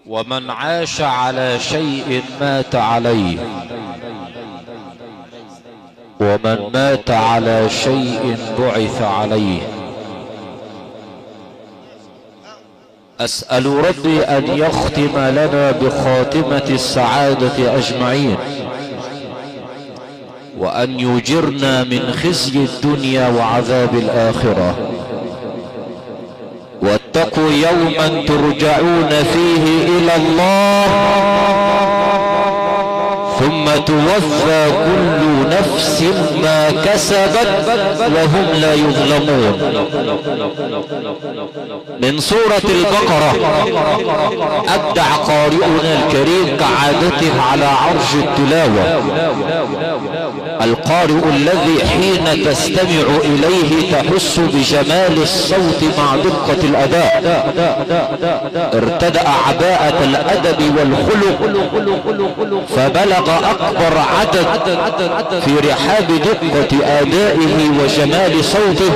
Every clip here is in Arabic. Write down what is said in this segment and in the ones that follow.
ومن عاش على شيء مات عليه، ومن مات على شيء بعث عليه. أسأل ربي أن يختم لنا بخاتمة السعادة أجمعين، وأن يجرنا من خزي الدنيا وعذاب الآخرة. واتقوا يوما ترجعون فيه إلى الله ثم توفى كل نفس ما كسبت وهم لا يظلمون. من سورة البقرة. أبدع قارئنا الكريم كعادته على عرش التلاوة، القارئ الذي حين تستمع إليه تحس بجمال الصوت مع دقة الأداء. ارتدأ عباءة الأدب والخلق فبلغ أكبر عدد في رحاب دقة أدائه وجمال صوته.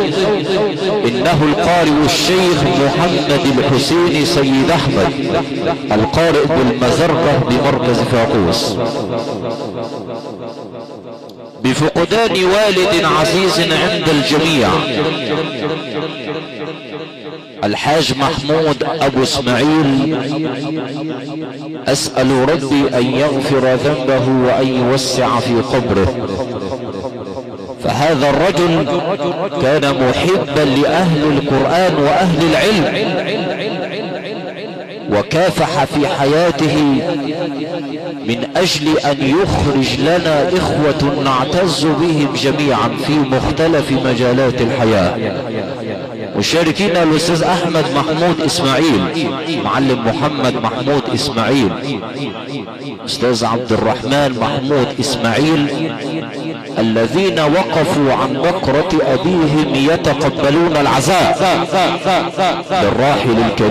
إنه القارئ الشيخ محمد الحسين سيد أحمد، القارئ بالمزرقة بمركز فاقوس. بفقدان والد عزيز عند الجميع، الحاج محمود أبو اسماعيل، أسأل ربي أن يغفر ذنبه وأن يوسع في قبره. فهذا الرجل كان محبا لأهل القرآن وأهل العلم، وكافح في حياته من أجل أن يخرج لنا إخوة نعتز بهم جميعا في مختلف مجالات الحياة. مشاركينا الأستاذ أحمد محمود إسماعيل، معلم محمد محمود إسماعيل، أستاذ عبد الرحمن محمود إسماعيل، الذين وقفوا عن بكرة أبيهم يتقبلون العزاء للراحل الكريم